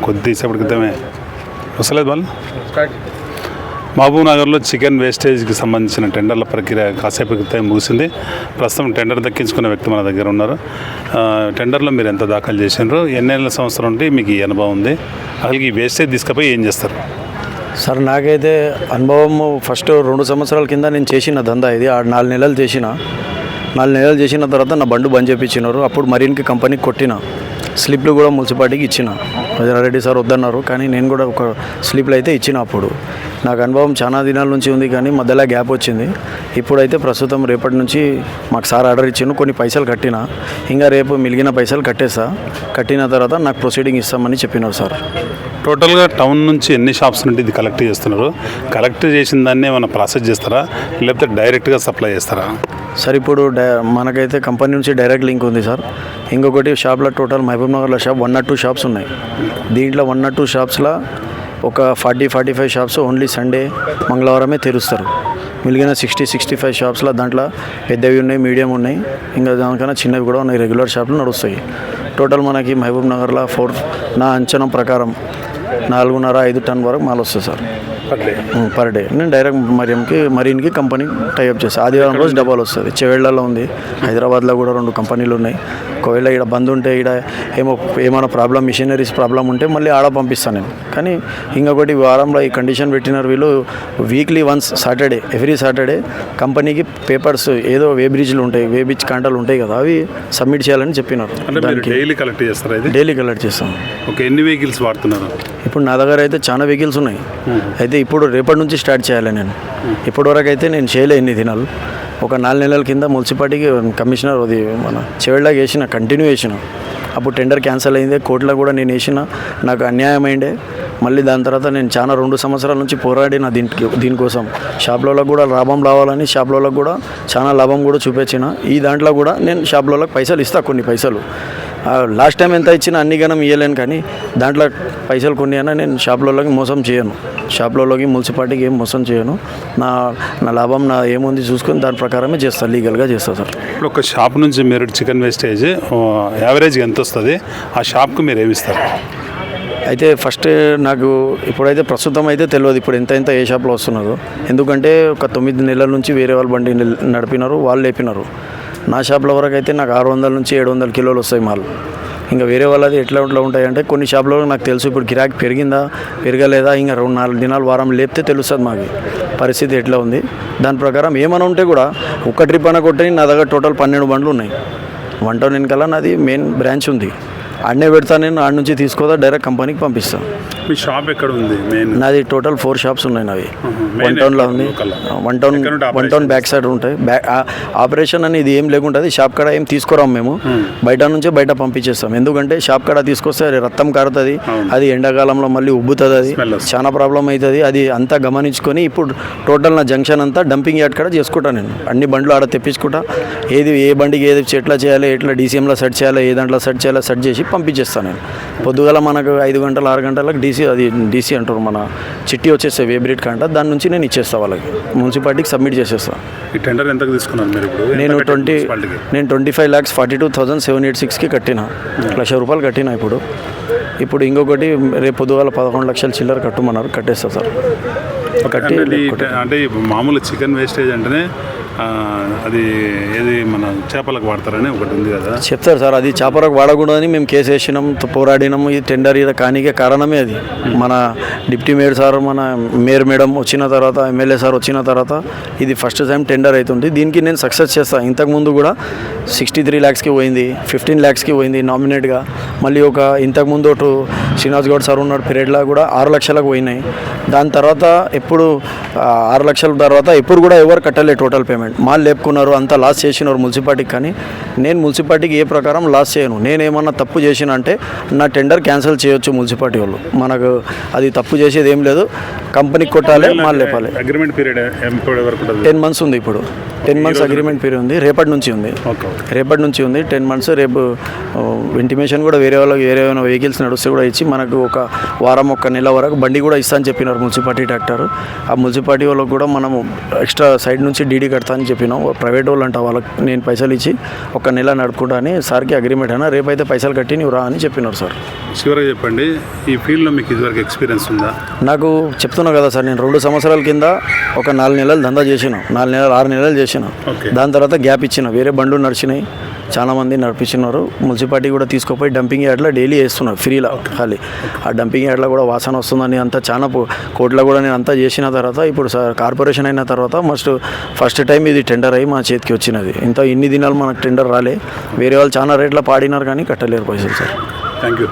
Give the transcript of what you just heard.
కొద్దిసేపటి క్రితమే వస్తలేదు వాళ్ళు మహబూబ్ నగర్లో చికెన్ వేస్టేజ్కి సంబంధించిన టెండర్ల ప్రక్రియ కాసేపు క్రితం ముగిసింది. ప్రస్తుతం టెండర్ దక్కించుకున్న వ్యక్తి మన దగ్గర ఉన్నారు. టెండర్లో మీరు ఎంత దాఖలు చేసినారు, ఎన్నేళ్ళ సంవత్సరం ఉంటే మీకు ఈ అనుభవం ఉంది, అసలు ఈ వేస్టేజ్ తీసుకుపోయి ఏం చేస్తారు? సార్ నాకైతే అనుభవం ఫస్ట్ 2 సంవత్సరాల కింద నేను చేసిన దందా ఇది. 4 నెలలు చేసిన. 4 నెలలు చేసిన తర్వాత నా బండు బంద్ చేయించినారు. అప్పుడు మరీన్కి కంపెనీకి కొట్టిన, స్లిప్లు కూడా మున్సిపాలిటీకి ఇచ్చిన. రెడ్డి సార్ వద్దన్నారు, కానీ నేను కూడా ఒక స్లిప్లు అయితే ఇచ్చిన. అప్పుడు నాకు అనుభవం చాలా దినాల నుంచి ఉంది, కానీ మధ్యలో గ్యాప్ వచ్చింది. ఇప్పుడైతే ప్రస్తుతం రేపటి నుంచి మాకు సార్ ఆర్డర్ ఇచ్చాను, కొన్ని పైసలు కట్టిన, ఇంకా రేపు మిగిలిన పైసలు కట్టేస్తా. కట్టిన తర్వాత నాకు ప్రొసీడింగ్ ఇస్తామని చెప్పినారు సార్. టోటల్గా టౌన్ నుంచి ఎన్ని షాప్స్ నుండి ఇది కలెక్ట్ చేస్తున్నారు? కలెక్ట్ చేసిన దాన్ని ఏమైనా ప్రాసెస్ చేస్తారా, లేకపోతే డైరెక్ట్గా సప్లై చేస్తారా? సార్ ఇప్పుడు మనకైతే కంపెనీ నుంచి డైరెక్ట్ లింక్ ఉంది సార్. ఇంకొకటి షాప్లో టోటల్ మహబూబ్ నగర్లో షాప్ 102 షాప్స్ ఉన్నాయి. దీంట్లో 102 షాప్స్లో ఒక 40-45 షాప్స్ ఓన్లీ సండే మంగళవారమే తెరుస్తారు. మిగిలిన 60-65 షాప్స్లో దాంట్లో పెద్దవి ఉన్నాయి, మీడియం ఉన్నాయి, ఇంకా దానికన్నా చిన్నవి కూడా ఉన్నాయి. రెగ్యులర్ షాపులు నడుస్తాయి. టోటల్ మనకి మహబూబ్ నగర్లో నా అంచనా ప్రకారం 4.5-5 టన్ వరకు మాల్ వస్తుంది సార్ పర్ డే. నేను డైరెక్ట్ మరీన్కి కంపెనీ టైఅప్ చేస్తాను. ఆదివారం రోజు డబ్బాలు వస్తుంది. చెవేళ్లలో ఉంది, హైదరాబాద్లో కూడా 2 కంపెనీలు ఉన్నాయి. ఒకవేళ ఇక్కడ బంద్ ఉంటే ఇక్కడ ఏమైనా ప్రాబ్లం, మిషనరీస్ ప్రాబ్లం ఉంటే మళ్ళీ ఆడ పంపిస్తాను నేను. కానీ ఇంకొకటి వారంలో ఈ కండిషన్ పెట్టినారు వీళ్ళు, weekly once Saturday, every Saturday కంపెనీకి పేపర్స్ ఏదో వేబ్రిడ్జ్లు ఉంటాయి, వేబ్రిడ్జ్ కాంటాలు ఉంటాయి కదా, అవి సబ్మిట్ చేయాలని చెప్పినారు. డైలీ కలెక్ట్ చేస్తారు? డైలీ కలెక్ట్ చేస్తాం. ఎన్ని వెహికల్స్ వాడుతున్నారు? ఇప్పుడు నా దగ్గర అయితే చాలా వెహికల్స్ ఉన్నాయి. అయితే ఇప్పుడు రేపటి నుంచి స్టార్ట్ చేయాలి నేను. ఇప్పటివరకు అయితే నేను చేయలే ఎన్ని దినాలు. ఒక 4 నెలల కింద మున్సిపాలిటీకి కమిషనర్ అది మన చెవేళ్ళకి వేసిన, కంటిన్యూ వేసిన. అప్పుడు టెండర్ క్యాన్సిల్ అయింది, కోర్టులో కూడా నేను వేసిన, నాకు అన్యాయం అయిండే. మళ్ళీ దాని తర్వాత నేను చాలా 2 సంవత్సరాల నుంచి పోరాడిన దీనికోసం. షాప్లలో కూడా లాభం రావాలని షాప్లలో కూడా చాలా లాభం కూడా చూపించిన. ఈ దాంట్లో కూడా నేను షాప్లలో పైసలు ఇస్తాను, కొన్ని పైసలు. లాస్ట్ టైం ఎంత ఇచ్చినా అన్ని గణం ఇవ్వలేను, కానీ దాంట్లో పైసలు కొన్ని అయినా నేను షాప్లలోకి మోసం చేయను. షాప్లలోకి మున్సిపాలిటీకి ఏం మోసం చేయను. నా లాభం నా ఏముంది చూసుకొని దాని ప్రకారమే చేస్తాను, లీగల్గా చేస్తాను సార్. ఇప్పుడు ఒక షాప్ నుంచి మీరు చికెన్ వేస్టేజ్ యావరేజ్గా ఎంత వస్తుంది? ఆ షాప్కి మీరు ఏమి ఇస్తారు? అయితే ఫస్ట్ నాకు ఇప్పుడైతే ప్రస్తుతం అయితే తెలియదు ఇప్పుడు ఎంత ఏ షాప్లో వస్తున్నదో. ఎందుకంటే ఒక 9 నెలల నుంచి వేరే వాళ్ళు బండి నడిపినారు, వాళ్ళు లేపినారు. నా షాప్ల వరకు అయితే నాకు 600 నుంచి 700 కిలోలు వస్తాయి మాల్. ఇంకా వేరే వాళ్ళది ఎట్లా ఉంటాయంటే కొన్ని షాప్లో నాకు తెలుసు ఇప్పుడు గిరాకీ పెరిగిందా పెరగలేదా, ఇంకా 2-4 దినాలు వారం లేపితే తెలుస్తుంది మాకు పరిస్థితి ఎట్లా ఉంది. దాని ప్రకారం ఏమైనా ఉంటే కూడా ఒక్క ట్రిప్ అన్న కొట్టని నా దగ్గర టోటల్ 12 బండ్లు ఉన్నాయి. 1 టౌన్ వెనకాల నాది మెయిన్ బ్రాంచ్ ఉంది. ఆడనే పెడతాను నేను, ఆడ నుంచి తీసుకోదా డైరెక్ట్ కంపెనీకి పంపిస్తాను. మీ షాప్ ఎక్కడ ఉంది? నాది టోటల్ 4 షాప్స్ ఉన్నాయి నావి. 1 టౌన్లో ఉంది, 1 టౌన్ బ్యాక్ సైడ్ ఉంటాయి. ఆపరేషన్ అనేది ఏం లేకుంటుంది. షాప్ కాడ ఏం తీసుకురాము మేము, బయట నుంచే బయట పంపించేస్తాం. ఎందుకంటే షాప్ కాడ తీసుకొస్తే అది రక్తం కారుతుంది, అది ఎండాకాలంలో మళ్ళీ ఉబ్బుతుంది, అది చాలా ప్రాబ్లం అవుతుంది. అది అంతా గమనించుకొని ఇప్పుడు టోటల్ నా జంక్షన్ అంతా డంపింగ్ యార్డ్ కాడ చేసుకుంటాను నేను. అన్ని బండ్లు ఆడ తెప్పించుకుంటా, ఏ బండికి ఏది ఎట్లా చేయాలి, ఎట్లా డీసీఎంలో సెట్ చేయాలి, ఏ దాంట్లో సెట్ చేయాలో సెట్ చేసి పంపించేస్తాను నేను. పొద్దుగల మనకు 5 గంటలు 6 గంటలకు డీసీ అంటారు, మన చిట్టి వచ్చేస్తే వేబ్రిడ్ కాంట, దాని నుంచి నేను ఇచ్చేస్తాను వాళ్ళకి, మున్సిపాలిటీకి సబ్మిట్ చేసేస్తాను. ఈ టెండర్ ఎంతకు తీసుకున్నారు మీరు? నేను 25,42,786కి కట్టిన, 1,00,000 రూపాయలు కట్టిన. ఇప్పుడు ఇంకొకటి రేపు పొద్దుగాల 11 లక్షల చిల్లర కట్టమన్నారు, కట్టేస్తా సార్. కట్టి అంటే మామూలు చికెన్ వేస్టేజ్ అంటేనే అది ఏది మన చేపలకు వాడతారని ఒకటి ఉంది కదా, చెప్తారు సార్. అది చేపలకు వాడకూడదని మేము కేసు వేసినాం, పోరాడినాం. ఈ టెండర్ ఇది కానికే కారణమే అది. మన డిప్యూటీ మేయర్ సార్, మన మేయర్ మేడం వచ్చిన తర్వాత, ఎమ్మెల్యే సార్ వచ్చిన తర్వాత ఇది ఫస్ట్ టైం టెండర్ అవుతుంది. దీనికి నేను సక్సెస్ చేస్తాను. ఇంతకుముందు కూడా 63 lakhsకి పోయింది, 15 lakhsకి పోయింది నామినేట్గా. మళ్ళీ ఇంతకుముందు శ్రీనివాస్ గౌడ్ సార్ ఉన్నాడు పీరియడ్లో కూడా 6 లక్షలకు పోయినాయి. దాని తర్వాత ఎప్పుడు 6 లక్షల తర్వాత ఎప్పుడు కూడా ఎవరు కట్టలే టోటల్ పేమెంట్. మాల్ లేపుకున్నారు, అంతా లాస్ చేసినారు మున్సిపాలిటీకి. కానీ నేను మున్సిపాలిటీకి ఏ ప్రకారం లాస్ చేయను. నేనేమన్నా తప్పు చేసిన అంటే నా టెండర్ క్యాన్సిల్ చేయొచ్చు మున్సిపాలిటీ వాళ్ళు. మనకు అది తప్పు చేసేది ఏం లేదు, కంపెనీకి కొట్టాలి, మాల్ లేపాలి. అగ్రిమెంట్ పీరియడ్ 10 months ఉంది. ఇప్పుడు 10 months అగ్రిమెంట్ పీరియడ్ ఉంది. రేపటి నుంచి ఉంది 10 months. రేపు ఇంటిమేషన్ కూడా వేరే వాళ్ళకి, వేరే ఏమైనా వెహికల్స్ నడుస్తే కూడా ఇచ్చి మనకు ఒక వారం ఒక్క నెల వరకు బండి కూడా ఇస్తా అని చెప్పినారు మున్సిపాలిటీ ట్రాక్టర్. ఆ మున్సిపాలిటీ వాళ్ళకు కూడా మనము ఎక్స్ట్రా సైడ్ నుంచి డీడీ కడతా అని చెప్పినాం. ప్రైవేట్ వాళ్ళు అంట వాళ్ళకి నేను పైసలు ఇచ్చి ఒక నెల నడుపుకుంటా అని సార్కి అగ్రిమెంట్ అయినా రేపైతే పైసలు కట్టి నువ్వు రా అని చెప్పినారు సార్. చివరిగా చెప్పండి, ఈ ఫీల్డ్లో మీకు ఇదివరకు ఎక్స్పీరియన్స్ ఉందా? నాకు చెప్తున్నా కదా సార్, నేను 2 సంవత్సరాల కింద ఒక 4 నెలలు దందా చేసిన, 4 నెలలు 6 నెలలు చేసిన. దాని తర్వాత గ్యాప్ ఇచ్చిన, వేరే బండ్లు నడిచినాయి, చాలామంది నడిపించినారు. మున్సిపాలిటీ కూడా తీసుకుపోయి డంపింగ్ యార్డ్లో డైలీ వేస్తున్నారు ఫ్రీలా ఖాళీ. ఆ డంపింగ్ యార్డ్లో కూడా వాసన వస్తుందని అంతా చాలా కోర్టులో కూడా నేను అంతా చేసిన తర్వాత ఇప్పుడు సార్ కార్పొరేషన్ అయిన తర్వాత ఫస్ట్ టైం ఇది టెండర్ అయ్యి మా చేతికి వచ్చినది. ఇన్ని దినాలు మనకు టెండర్ రాలే. వేరే వాళ్ళు చాలా రేట్లో పాడినారు కానీ కట్టలేరు పైసలు సార్. Thank you.